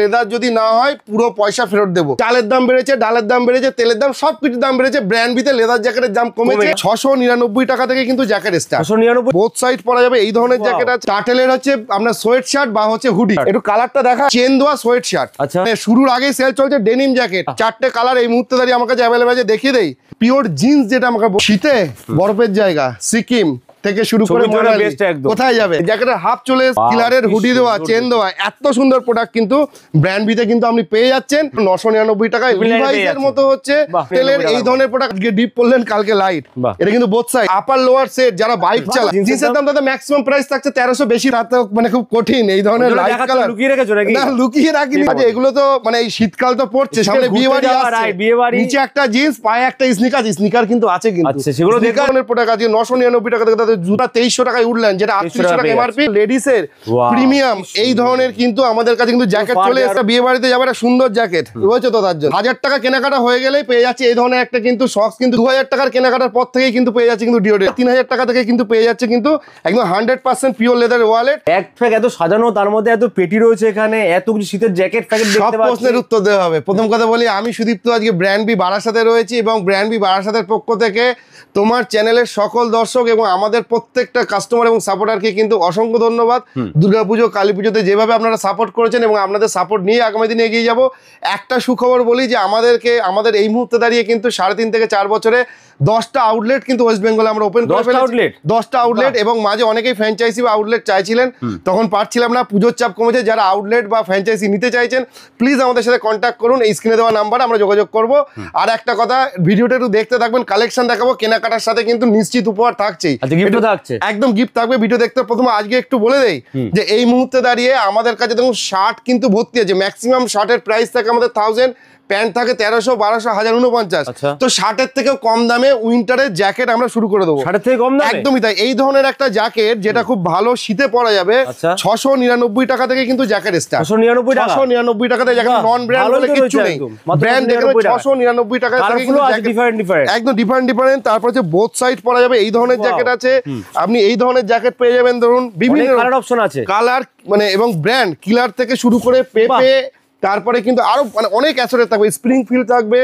Leather যদি না হয় পুরো পয়সা ফেরত দেবো। চালের দাম বেড়েছে, ডালের দাম বেড়েছে, তেলের দাম, সবকিছুর দাম বেড়েছে। ব্র্যান্ড বিতে লেদার জ্যাকেটের দাম কমেছে। 699 টাকা থেকে কিন্তু জ্যাকেট স্টার্ট। 699 বোথ সাইড পরা যাবে এই ধরনের জ্যাকেট আছে। টার্টেলের হচ্ছে আপনার সোয়েট শার্ট বা হচ্ছে হুডি। একটু কালারটা দেখা, চেন দেওয়া সোয়েট শার্ট। আচ্ছা, শুরুর আগেই সেল চলছে। ডেনিম জ্যাকেট 4টে কালার এই মুহূর্তে দাঁড়িয়ে আমার কাছে অ্যাভেলেবল আছে, দেখিয়ে দেই। পিওর জিন্স, যেটা আমাকে শীতে বরফের জায়গা সিকিম থেকে শুরু করে কোথায় যাবে। জ্যাকেটের হাফ চলে কিলারের হুডি দেওয়া, চেন দেওয়া, এত সুন্দর প্রোডাক্ট কিন্তু ব্র্যান্ড বিতে কিন্তু আপনি পেয়ে যাচ্ছেন 999 টাকায়। লিভাইসের মতো হচ্ছে তেলের এই ধরনের প্রোডাক্ট। আজকে ডিপ পড়লেন, কালকে লাইট। এটা কিন্তু both side, upper lower set. যারা বাইক চালায়, জিন্সের দাম তাদের ম্যাক্সিমাম প্রাইস থাকছে 1300, বেশি রাখতে মানে খুব কঠিন। এই ধরনের লাইট কালার লুকিয়ে রেখেছো নাকি? না, লুকিয়ে রাখিনি। এগুলো তো মানে এই শীতকাল তো পড়ছে, সামনে বিয়ে বাড়ি আসছে। নিচে একটা জিন্স, পায়ে একটা স্নিকার কিন্তু আছে। কিন্তু সেগুলো দেখানোর প্রোডাক্ট আজকে 999 টাকা থেকে তাদের জুতা 2300 টাকায় উঠলেন, যেটা 3800 টাকা এমআরপি। লেডিসের প্রিমিয়াম এই ধরনের কিন্তু আমাদের কাছে কিন্তু জ্যাকেট চলে এসেছে। বিয়ে বাড়িতে যাবে একটা সুন্দর জ্যাকেট রয়েছে, তো তার জন্য 1000 টাকা কেনাকাটা হয়ে গেলেই পেয়ে যাচ্ছে এই ধরনের একটা কিন্তু সক্স। কিন্তু 2000 টাকার কেনাকাটার পর থেকেই কিন্তু পেয়ে যাচ্ছে কিন্তু ডিওড্রেন্ট। 3000 টাকা থেকে কিন্তু পেয়ে যাচ্ছে কিন্তু একদম 100% পিওর লেদার ওয়ালেট। ব্যাগ ফ্যাগ এত সাজানো, তার মধ্যে এত পেটি রয়েছে, এখানে এত কিছু শীতের জ্যাকেট প্যাকেট দেখতে পাচ্ছি। সব প্রশ্নের উত্তর দেওয়া হবে। প্রথম কথা বলি, আমি সুদীপ্ত আজকে ব্র্যান্ড বি বারাসাতে রয়েছি, এবং ব্র্যান্ড বি বারাসাতের পক্ষ থেকে তোমার চ্যানেলের সকল দর্শক এবং আমাদের প্রত্যেকটা কাস্টমার এবং সাপোর্টারকে কিন্তু অসংখ্য ধন্যবাদ। দুর্গাপুজো, কালী পুজোতে যেভাবে আপনারা সাপোর্ট করেছেন এবং আপনাদের সাপোর্ট নিয়ে আগামী দিনে এগিয়ে যাব। একটা সুখবর বলি যে আমাদের এই মুহূর্তে দাঁড়িয়ে কিন্তু 3.5 থেকে 4 বছরে 10টা আউটলেট কিন্তু ওয়েস্ট বেঙ্গলে আমরা ওপেন করে ফেলেছি। 10টা আউটলেট, এবং মাঝে অনেকেই ফ্র্যাঞ্চাইজি বা আউটলেট চাইছিলেন, তখন পারছিলাম না, পুজোর চাপ কমেছে। যারা আউটলেট বা ফ্র্যাঞ্চাইজি নিতে চাইছেন, প্লিজ আমাদের সাথে কন্ট্যাক্ট করুন। এই স্ক্রিনে দেওয়া নাম্বারে আমরা যোগাযোগ করব। আর একটা কথা, ভিডিওটা একটু দেখতে থাকবেন, কালেকশন দেখাবো, কেনাকাটার সাথে কিন্তু নিশ্চিত উপহার থাকছেই, একদম গিফট থাকবে। ভিডিও দেখতে প্রথমে আজকে একটু বলে দেই যে এই মুহূর্তে দাঁড়িয়ে আমাদের কাছে দেখুন শার্ট কিন্তু ভর্তি আছে। ম্যাক্সিমাম শার্টের প্রাইস থাকে আমাদের 1000, প্যান্ট থাকে 1300, 1200, 1049। তো শার্টের থেকেও কম দামে উইন্টারের জ্যাকেট আমরা শুরু করে দেবো। শার্টের থেকে কম দামে? একদমই তাই। এই ধরনের একটা জ্যাকেট যেটা খুব ভালো শীতে পরা যাবে, 699 টাকা থেকে কিন্তু জ্যাকেট স্টার্ট। 699 টাকা থেকে জ্যাকেট, নন ব্র্যান্ড বলে কিছু নেই। ব্র্যান্ড দেখবেন 699 টাকা থেকে একদম ডিফারেন্ট। তারপর হচ্ছে বোথ সাইড পরা যাবে এই ধরনের জ্যাকেট আছে। আপনি এই ধরনের জ্যাকেট পেয়ে যাবেন, ধরুন বিভিন্ন কালার অপশন আছে, কালার মানে এবং ব্র্যান্ড কিলার থেকে শুরু করে পেপে, তারপরে কিন্তু আরো মানে অনেক অ্যাসেসরি থাকবে, স্প্রিং ফিল থাকবে,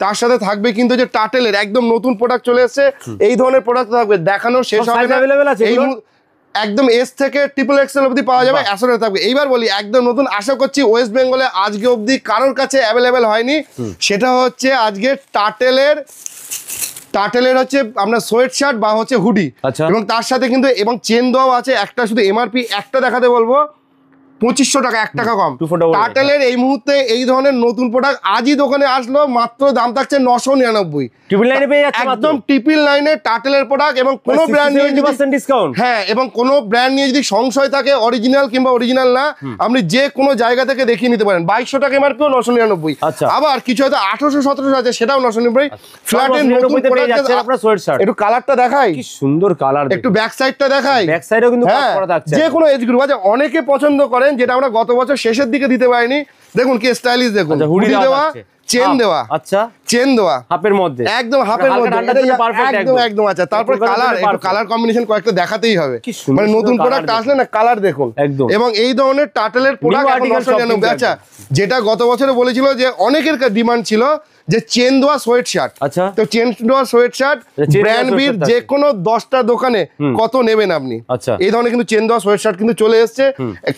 তার সাথে থাকবে কিন্তু যে টার্টেলের একদম নতুন প্রোডাক্ট চলে এসেছে। এই ধরনের প্রোডাক্ট থাকবে, দেখানো শেষ হবে না। এই একদম এস থেকে ট্রিপল এক্সেল অবধি পাওয়া যাবে, অ্যাসেসরি থাকবে। এইবার বলি একদম নতুন, আশা করছি ওয়েস্ট বেঙ্গলে আজকে অবধি কারোর কাছে অ্যাভেলেবেল হয়নি। সেটা হচ্ছে আজকে টার্টেলের হচ্ছে আপনার সোয়েট শার্ট বা হচ্ছে হুডি, এবং তার সাথে কিন্তু এবং চেন দেওয়াও আছে। একটা শুধু এমআরপি একটা দেখাতে বলবো, 2500 টাকা, 1 টাকা কম। টার্টেলের এই মুহূর্তে এই ধরনের নতুন প্রোডাক্ট আজই দোকানে আসলো, মাত্র দাম থাকছে 999। একদম ট্রিপল লাইনে টার্টেলের প্রোডাক্ট, এবং কোনো ব্র্যান্ড নিয়ে ডিসকাউন্ট। হ্যাঁ, এবং কোনো ব্র্যান্ড নিয়ে যদি সংশয় থাকে, অরিজিনাল কিংবা অরিজিনাল না, আপনি যে কোনো জায়গা থেকে দেখিয়ে নিতে পারেন। 2200 টাকা এমআরপিও 999। আবার কিছু হয়তো 1800, 1700 আছে, সেটাও 999। ফ্ল্যাটের নতুন প্রোডাক্ট আপনার সোয়েট শার্ট। একটু কালারটা দেখাই, কি সুন্দর কালার। একটু ব্যাক সাইডটা দেখাই, ব্যাক সাইডেও কিন্তু কাজ করা থাকছে। যে কোনো এজ গ্রুপ আছে, অনেকে পছন্দ করেন, যেটা আমরা গত বছর শেষের দিকে দিতে পারিনি। দেখুন কি স্টাইলিশ, দেখুন হুডি দেওয়া, চেন দেওয়া, আচ্ছা চেন দেওয়া হাফের মধ্যে, একদম হাফের মধ্যে, একদম আচ্ছা। তারপর কালার কম্বিনেশন কয়েকটা দেখাতেই হবে, মানে নতুন প্রোডাক্ট আসলে না কালার দেখুন একদম। এবং এই ধরনের টার্টেলের প্রোডাক্ট আচ্ছা, যেটা গত বছরে বলেছিল যে অনেকের ডিমান্ড ছিল যে চেন দেওয়া সোয়েট শার্ট। আচ্ছা, তো চেন দেওয়া সোয়েট শার্ট ব্র্যান্ড বির যে কোনো 10টা দোকানে কত নেবেন আপনি? আচ্ছা, এই ধরনের কিন্তু চেন দেওয়া সোয়েট শার্ট কিন্তু চলে এসেছে।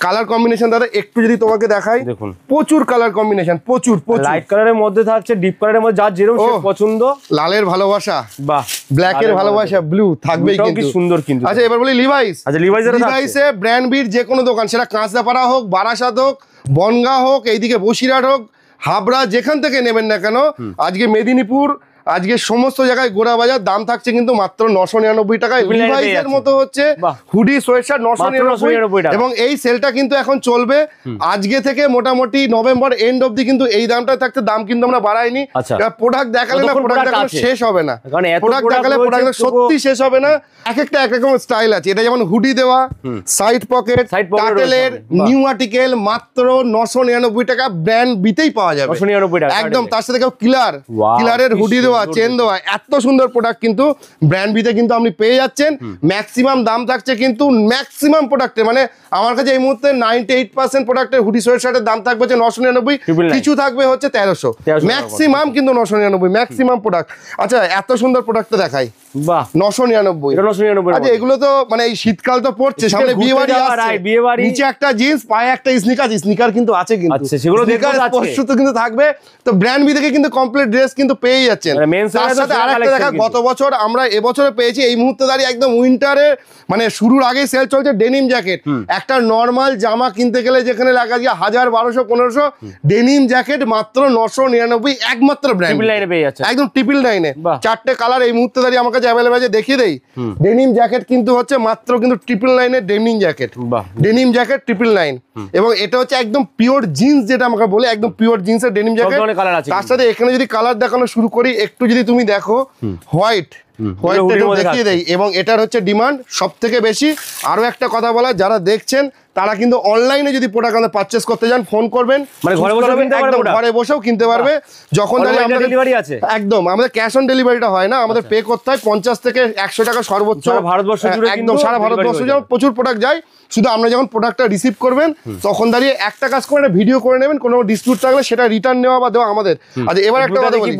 কালার কম্বিনেশন দাদা একটু যদি তোমাকে দেখাই, দেখুন প্রচুর কালার কম্বিনেশন, প্রচুর লাইট কালারের মধ্যে থাকছে, ডিপ কালারের মধ্যে, যার যেরকম পছন্দ। লালের ভালোবাসা, বাহ, ব্ল্যাক এর ভালোবাসা, ব্লু থাকবেই কিন্তু সুন্দর কিন্তু। আচ্ছা, এবার বলি লিভাইস। আচ্ছা, লিভাইসে ব্র্যান্ড বির যে কোনো দোকান, সেটা কাঁচরাপাড়া হোক, বারাসাত হোক, বনগাঁ হোক, এইদিকে বসিরহাট হোক, হাবড়া, যেখান থেকে নেবেন না কেন, আজকে মেদিনীপুর, আজকে সমস্ত জায়গায় গোড়া বাজার দাম থাকছে কিন্তু মাত্র 999 টাকায়। লিভাইসের মতো হচ্ছে হুডি সোয়েট শার্ট 999 টাকা, এবং এই সেলটা কিন্তু এখন চলবে আজকে থেকে মোটামুটি নভেম্বর এন্ড অবধি কিন্তু এই দামটা থাকছে। দাম কিন্তু আমরা বাড়াইনি। প্রোডাক্ট দেখালে না, প্রোডাক্ট দেখালে শেষ হবে না, প্রোডাক্ট দেখালে প্রোডাক্ট সত্যি শেষ হবে না। এক একটা এক রকম স্টাইল আছে। এটা যেমন হুডি দেওয়া, সাইড পকেট, টার্টেলের নিউ আর্টিকেল, মাত্র 999 টাকা ব্র্যান্ড বিতেই পাওয়া যাবে একদম। তার সাথে কেউ কিলারের হুডি দেওয়া চেন দেওয়া, এত সুন্দর প্রোডাক্ট কিন্তু ব্র্যান্ড বিতে কিন্তু আপনি পেয়ে যাচ্ছেন। ম্যাক্সিমাম দাম থাকছে কিন্তু ম্যাক্সিমাম প্রোডাক্টে, মানে আমার কাছে এই মুহূর্তে 98% প্রোডাক্টের হুডি সোয়েট শার্টের দাম থাকবে হচ্ছে 999, কিছু থাকবে হচ্ছে 1300, ম্যাক্সিমাম কিন্তু 999 ম্যাক্সিমাম প্রোডাক্ট। আচ্ছা এত সুন্দর প্রোডাক্টটা দেখাই, বাহ 999। আচ্ছা এগুলো তো মানে এই শীতকাল তো পড়ছে, সামনে বিয়ে বাড়ি আসছে, নিচে একটা জিন্স, পায়ে একটা স্নিকার কিন্তু আছে, কিন্তু সেগুলো স্পর্শ তো কিন্তু থাকবে। তো ব্র্যান্ড বি থেকে কিন্তু কমপ্লিট ড্রেস কিন্তু পেয়ে যাচ্ছেন। তার সাথে আরেকটা দেখা, গত বছর আমরা এবছরে পেয়েছি, এই মুহূর্তে দাঁড়িয়ে একদম উইন্টারের মানে শুরুর আগে সেল চলছে ডেনিম জ্যাকেট। একটা নর্মাল জামা কিনতে গেলে যেখানে লাগা যায় 1000 1200 1500, ডেনিম জ্যাকেট মাত্র 999, একমাত্র ব্র্যান্ড একদম ট্রিপল নাইনে। 4টে কালার এই মুহূর্তে দাঁড়িয়ে আমার কাছে অ্যাভেলেবল আছে, দেখিয়ে দেই। ডেনিম জ্যাকেট কিন্তু হচ্ছে মাত্র কিন্তু 999 ডেনিম জ্যাকেট, ডেনিম জ্যাকেট 999। এবং এটা হচ্ছে একদম পিওর জিন্স, যেটা আমাকে বলে একদম পিওর জিন্সের ডেনিম জ্যাকেট। তার সাথে এখানে যদি কালার দেখানো শুরু করি, একটু যদি তুমি দেখো হোয়াইট দেখিয়ে দেই, এবং এটার হচ্ছে ডিমান্ড সব থেকে বেশি। আরো একটা কথা বলা, যারা দেখছেন তারা কিন্তু অনলাইনে যদি প্রোডাক্ট আমাদের পারচেস করতে যান ফোন করবেন, মানে ঘরে বসেও কিনতে পারবে। যখন ডেলিভারি আছে একদম, আমাদের ক্যাশ অন ডেলিভারিটা হয় না, আমাদের পে করতে হয় 50 থেকে 100 টাকা সর্বোচ্চ, ভারতবর্ষ জুড়ে একদম সারা ভারতবর্ষ জুড়ে প্রচুর প্রোডাক্ট যায়। শুধু আমরা যখন প্রোডাক্টটা রিসিভ করবেন তখন দাঁড়িয়ে একটা কাজ করে ভিডিও করে নেবেন, কোনো ডিসপিউট থাকলে সেটা রিটার্ন নেওয়া বা দেওয়া আমাদের। আচ্ছা এবার একটা কথা বলি,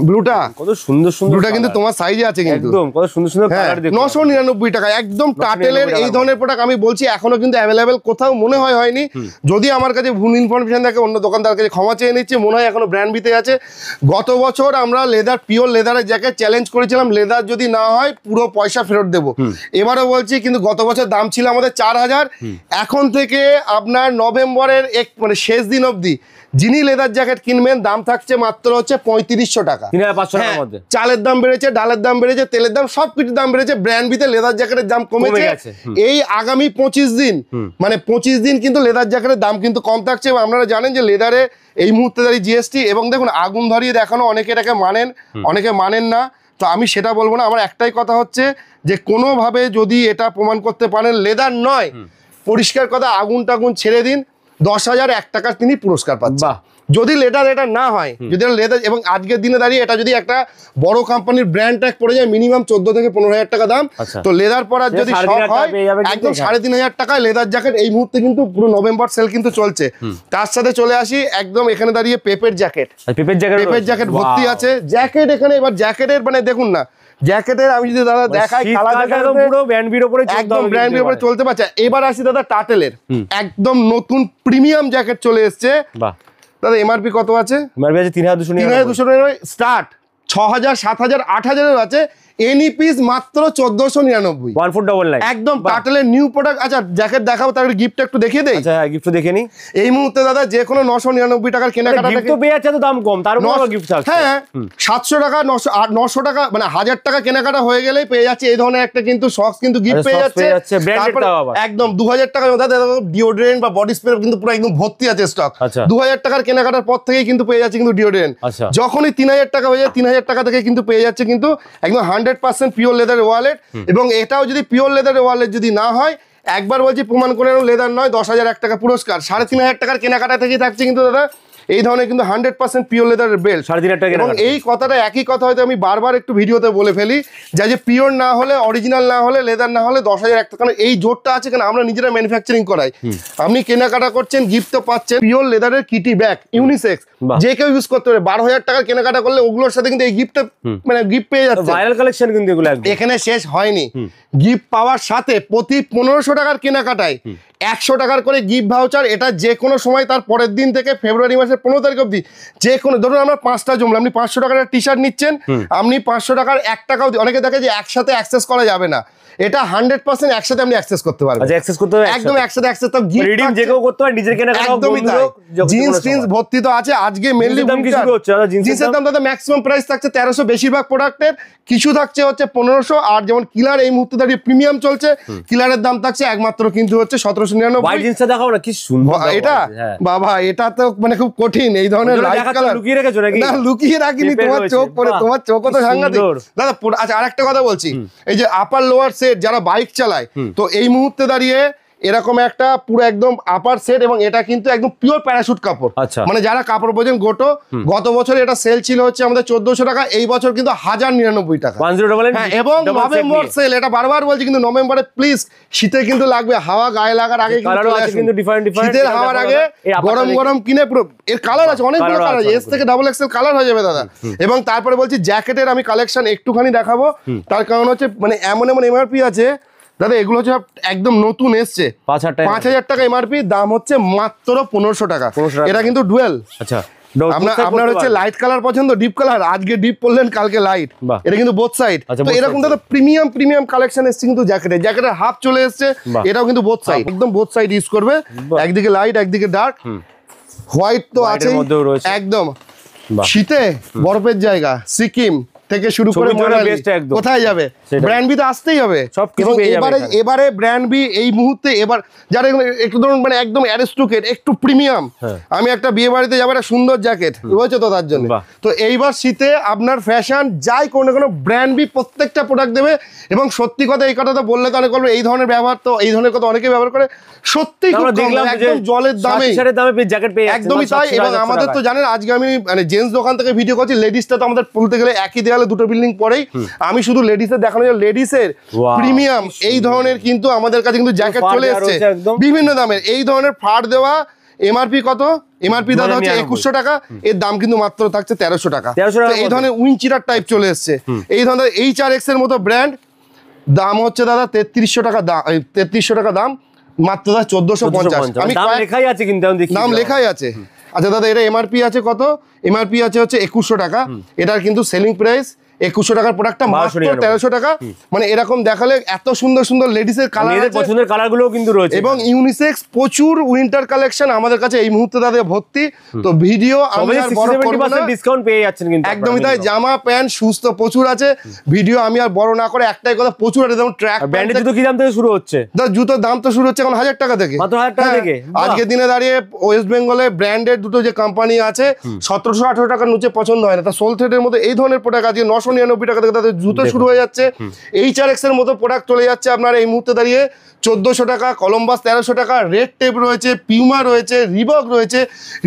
ব্লুটা কত সুন্দর সুন্দর, ব্লুটা কিন্তু তোমার সাইজে আছে, কিন্তু একদম কত সুন্দর সুন্দর কালার দেখো। 999 টাকা একদম টাটেলের এই ধরনের প্রোডাক্ট আমি বলছি এখনো কিন্তু অ্যাভেলেবেল কোথাও মনে হয়নি। যদি আমার কাছে ভুল ইনফরমেশন থাকে অন্য দোকানদার কাছে ক্ষমা চেয়ে নিচ্ছি, মনে হয় এখনো ব্র্যান্ড বিতে আছে। গত বছর আমরা লেদার পিওর লেদারের জ্যাকেট চ্যালেঞ্জ করেছিলাম, লেদার যদি না হয় পুরো পয়সা ফেরত দেবো। এবারও বলছি, কিন্তু গত বছর দাম ছিল আমাদের 4000, এখন থেকে আপনার নভেম্বরের মানে শেষ দিন অবধি যিনি লেদার জ্যাকেট কিনবেন দাম থাকছে মাত্র হচ্ছে 3500 টাকা। চালের দাম বেড়েছে, ডালের দাম বেড়েছে, তেলের দাম সবকিছুর দাম বেড়েছে, ব্র্যান্ড বিতে লেদার জ্যাকেটের দাম কমেছে। এই আগামী 25 দিন মানে 25 দিন কিন্তু লেদার জ্যাকেটের দাম কিন্তু কম থাকছে। এবং আপনারা জানেন যে লেদারে এই মুহূর্তে দাঁড়িয়ে জিএসটি, এবং দেখুন আগুন ধরিয়ে দেখানো, অনেকে এটাকে মানেন অনেকে মানেন না, তো আমি সেটা বলবো না। আমার একটাই কথা হচ্ছে যে কোনোভাবে যদি এটা প্রমাণ করতে পারেন লেদার নয়, পরিষ্কার কথা আগুন টাগুন ছেড়ে দিন, 10,001 টাকার তিনি পুরস্কার পাচ্ছেন। যদি লেদার এটা না হয়, যদি লেদার, এবং আজকের দিনে দাঁড়িয়ে এটা যদি একটা বড় কোম্পানির ব্র্যান্ড ট্যাগ পড়ে যায় মিনিমাম 14 থেকে 15,000 টাকা দাম, তো লেদার পরার যদি শখ হয় একদম 3,500 টাকায় লেদার জ্যাকেট এই মুহূর্তে কিন্তু পুরো নভেম্বর সেল কিন্তু চলছে। তার সাথে চলে আসি একদম এখানে দাঁড়িয়ে পেপের জ্যাকেট, পেপের জ্যাকেট ভর্তি আছে জ্যাকেট এখানে। এবার জ্যাকেটের মানে দেখুন না, জ্যাকেটের আমি যদি দাদা দেখাই পুরো ব্র্যান্ডের উপরে একদম ব্র্যান্ডের উপরে চলতে পারছে। এবার আসি দাদা টাটেলের একদম নতুন প্রিমিয়াম জ্যাকেট চলে এসছে। দাদা এমআরপি কত আছে? এমআরপি আছে 3299 স্টার্ট, 6000 7000 8000 আছে। এনি পিস মাত্র 1499, 1499 একদম টাটেলের নিউ প্রোডাক্ট। আচ্ছা জ্যাকেট দেখাবো, তার গিফট একটু দেখিয়ে দেই। আচ্ছা হ্যাঁ গিফট দেখে নি। এই মুহূর্তে দাদা যে কোনো 999 টাকার কেনাকাটা গিফট তো পেয়ে যাচ্ছে, তো দাম কম, তার উপর গিফট থাকছে। হ্যাঁ 700 টাকা 900 টাকা মানে 1000 টাকা কেনাকাটা হয়ে গেলেই পেয়ে যাচ্ছে এই ধরনের একটা কিন্তু সক্স কিন্তু গিফট পেয়ে যাচ্ছে। তারপর একদম 2000 টাকা দাদা ডিওড্রেন্ট বা বডি স্প্রে কিন্তু পুরো একদম ভর্তি আছে স্টক। 2000 টাকার কেনাকাটার পর থেকেই কিন্তু পেয়ে যাচ্ছে কিন্তু ডিওড্রেন্ট। যখনই 3000 টাকা হয়ে যায় 3000 টাকা থেকে কিন্তু পেয়ে যাচ্ছে কিন্তু একদম 100% পিওর লেদার ওয়ালেট। এবং এটাও যদি পিওর লেদার ওয়ালেট যদি না হয়, একবার বলছি প্রমাণ করে লেদার নয়, 10,001 টাকা পুরস্কার। 3,500 টাকার কেনাকাটা থেকেই থাকছে কিন্তু দাদা এই ধরনের কিন্তু 100% পিওর লেদারের বেল্ট 3,500 টাকা। এবং এই কথাটা একই কথা হয়তো আমি বারবার একটু ভিডিওতে বলে ফেলি, যে পিওর না হলে, অরিজিনাল না হলে, লেদার না হলে 10,001 টাকা। কারণ এই জোরটা আছে কেন, আমরা নিজেরা ম্যানুফ্যাকচারিং করাই। আপনি কেনাকাটা করছেন, গিফট তো পাচ্ছেন। পিওর লেদারের কিটি ব্যাগ ইউনিসেক্স, যে কেউ ইউজ করতে পারে। 12,000 টাকার কেনাকাটা করলে ওগুলোর সাথে কিন্তু এই গিফটটা মানে গিফট পেয়ে যাচ্ছে। ভাইরাল কালেকশন কিন্তু এগুলো এখানে শেষ হয়নি। গিফট পাওয়ার সাথে প্রতি 1500 টাকার কেনাকাটায় 100 টাকার করে গিফট ভাউচার। এটা যে কোনো সময় তার পরের দিন থেকে ফেব্রুয়ারি মাসের 15 তারিখ অবধি যে কোনো, ধরুন আমরা 5টা জমলাম, আপনি 500 টাকার টি শার্ট নিচ্ছেন, আপনি 500 টাকার 1 টাকাও, অনেকে দেখে যে একসাথে অ্যাক্সেস করা যাবে না, এটা 100% একসাথে আপনি অ্যাক্সেস করতে পারবেন। আচ্ছা অ্যাক্সেস করতে হবে একদম একসাথে অ্যাক্সেস, তো রিডিম যে কেউ করতে পারে, নিজের কেনাকাটা একদমই তাই। জিন্স টিন্স ভর্তি তো আছে। আজকে মেইনলি দাম কি শুরু হচ্ছে? জিন্সের দাম দাদা ম্যাক্সিমাম প্রাইস থাকছে 1300, বেশিরভাগ প্রোডাক্টের, কিছু থাকছে হচ্ছে 1500। আর যেমন কিলার এই মুহূর্তে দাঁড়িয়ে প্রিমিয়াম চলছে, কিলারের দাম থাকছে একমাত্র কিন্তু হচ্ছে 1799। ভাই জিন্সটা দেখাও না, কি সুন্দর এটা বাবা, এটা তো মানে খুব কঠিন এই ধরনের লাইট কালার। লুকিয়ে রেখেছো নাকি? না লুকিয়ে রাখিনি, তোমার চোখ পড়ে, তোমার চোখ তো সাংঘাতিক দাদা। আচ্ছা আরেকটা কথা বলছি, এই যে আপার লোয়ার সেট যারা বাইক চালায়, তো এই মুহূর্তে দাঁড়িয়ে এরকম একটা পুরো একদম আপার সেট, এবং এটা কিন্তু একদম পিওর প্যারাশুট কাপড়। আচ্ছা, মানে যারা কাপড় বোঝেন গোটো, গত বছর এটা সেল ছিল হচ্ছে আমাদের 1400 টাকা, এই বছর কিন্তু 1099 টাকা। হ্যাঁ, এবং নভেম্বর সেল, এটা বারবার বলছি, কিন্তু নভেম্বরে প্লিজ, শীতে কিন্তু লাগবে, হাওয়া গায়ে লাগার আগে কিন্তু শীতের হাওয়ার আগে গরম গরম কিনে পুরো, এর কালার আছে অনেকগুলো কালার আছে, এস থেকে ডাবল এক্সেল কালার হয়ে যাবে দাদা। এবং তারপরে বলছি জ্যাকেটের আমি কালেকশন একটুখানি দেখাবো, তার কারণ হচ্ছে মানে এমন এমন এমআরপি আছে দাদা, এগুলো হচ্ছে একদম নতুন এসছে, 5000 টাকা এমআরপি, দাম হচ্ছে মাত্র 1500 টাকা। এটা কিন্তু ডুয়েল। আচ্ছা, আপনার হচ্ছে লাইট কালার পছন্দ, ডিপ কালার, আজকে ডিপ পরলেন কালকে লাইট, এটা কিন্তু বোথ সাইড। তো এরকম দাদা প্রিমিয়াম কালেকশন এসছে কিন্তু জ্যাকেটের হাফ চলে এসছে, এটাও কিন্তু বোথ সাইড, একদম বোথ সাইড ইউজ করবে, একদিকে লাইট একদিকে ডার্ক। হোয়াইট তো আছে একদম, শীতে বরফের জায়গা সিকিম থেকে শুরু করে কোথায় যাবে, ব্র্যান্ড বি তো আসতেই হবে। এবারে ব্র্যান্ড বি এই মুহূর্তে, এবার যারা একটু ধরুন মানে একদম অ্যারিস্টোক্রেট, একটু প্রিমিয়াম, আমি একটা বিয়ে বাড়িতে যাবো, একটা সুন্দর জ্যাকেট রয়েছে তো তার জন্য। তো এইবার শীতে আপনার ফ্যাশন যাই কোনো কোনো ব্র্যান্ড বি প্রত্যেকটা প্রোডাক্ট দেবে। এবং সত্যি কথা, এই কথা তো বললে তো অনেক বলবে এই ধরনের ব্যবহার, তো এই ধরনের কথা অনেকেই ব্যবহার করে, সত্যি একদম জলের দামে একদমই তাই। এবং আমাদের তো জানেন, আজকে আমি মানে জেন্টস দোকান থেকে ভিডিও করছি, লেডিসটা তো আমাদের বলতে গেলে একই দেয়ালে দুটো বিল্ডিং পরেই, আমি শুধু লেডিসের দেখানো, লেডিসের প্রিমিয়াম এই ধরনের কিন্তু আমাদের কাছে কিন্তু জ্যাকেট চলে এসেছে বিভিন্ন দামের, এই ধরনের ফাড় দেওয়া। এমআরপি কত? এমআরপি দাদা হচ্ছে 2100 টাকা, এর দাম কিন্তু মাত্র থাকছে 1300 টাকা। এই ধরনের উইনচিরার টাইপ চলে এসছে, এই ধরনের HRX এর মতো ব্র্যান্ড, দাম হচ্ছে দাদা 3300 টাকা, 3300 টাকা দাম, মাত্র দাদা 1450। আমি লেখাই আছে কিন্তু নাম লেখাই আছে। আচ্ছা দাদা, এটা এমআরপি আছে কত? এমআরপি আছে হচ্ছে 2100 টাকা, এটার কিন্তু সেলিং প্রাইস 2100 টাকার প্রোডাক্টটা মাত্র 1300 টাকা। মানে এরকম দেখালে এত সুন্দর সুন্দর লেডিসের কালার, পছন্দের কালারগুলো কিন্তু রয়েছে, এবং ইউনিসেক্স প্রচুর উইন্টার কালেকশন আমাদের কাছে এই মুহূর্তে দাদা ভর্তি। তো ভিডিও আমি আর বড় করব না, ডিসকাউন্ট পেয়ে যাচ্ছেন কিন্তু একদমই তাই। জামা প্যান্ট সুস্থ প্রচুর আছে, ভিডিও আমি আর বড় না করে একটাই কথা, প্রচুর আছে। যেমন ট্র্যাক ব্র্যান্ডের জুতো কি দাম থেকে শুরু হচ্ছে? দাদা জুতোর দাম তো শুরু হচ্ছে এখন 1000 টাকা থেকে, মাত্র 1000 টাকা থেকে। আজকে দিনে দাঁড়িয়ে ওয়েস্ট বেঙ্গলে ব্র্যান্ডের দুটো যে কোম্পানি আছে, 1700-1800 টাকার নিচে পছন্দ হয় না। তা সোল থ্রেডের মধ্যে এই ধরনের প্রোডাক্ট আজকে 999 টাকা থেকে জুতো শুরু হয়ে যাচ্ছে। HRX এর মতো প্রোডাক্ট চলে যাচ্ছে আপনার এই মুহূর্তে দাঁড়িয়ে 1400 টাকা, কলম্বাস 1300 টাকা, রেড টেপ রয়েছে, পিউমা রয়েছে, রিবক রয়েছে,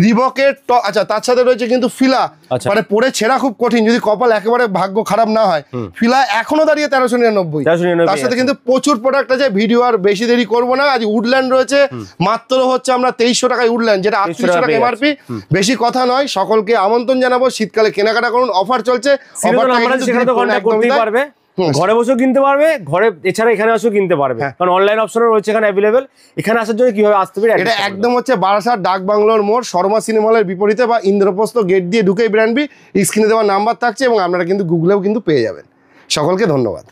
রিবকের আচ্ছা তার সাথে রয়েছে কিন্তু ফিলা, মানে পরে ছেঁড়া খুব কঠিন যদি কপাল একেবারে ভাগ্য খারাপ না হয়। ফিলা এখনো দাঁড়িয়ে 1399। তার সাথে কিন্তু প্রচুর প্রোডাক্ট আছে, ভিডিও আর বেশি দেরি করবো না। আজ উডল্যান্ড রয়েছে মাত্র হচ্ছে আমরা 2300 টাকায় উডল্যান্ড, যেটা 3800 টাকা এমআরপি। বেশি কথা নয়, সকলকে আমন্ত্রণ জানাবো, শীতকালে কেনাকাটা করুন, অফার চলছে। ঘরে বসেও কিনতে পারবে, ঘরে এছাড়া এখানে আসেও কিনতে পারবে, কারণ অনলাইন অপশনও রয়েছে এখানে অ্যাভেলেবেল। এখানে আসার জন্য কিভাবে আসতে পারে? এটা একদম হচ্ছে বারাসাত ডাক বাংলোর মোড়, শর্মা সিনেমা হলের বিপরীতে বা ইন্দ্রপ্রস্থ গেট দিয়ে ঢুকেই ব্র্যান্ড বি, স্ক্রিনে দেওয়া নাম্বার থাকছে, এবং আপনারা কিন্তু গুগলেও কিন্তু পেয়ে যাবেন। সকলকে ধন্যবাদ।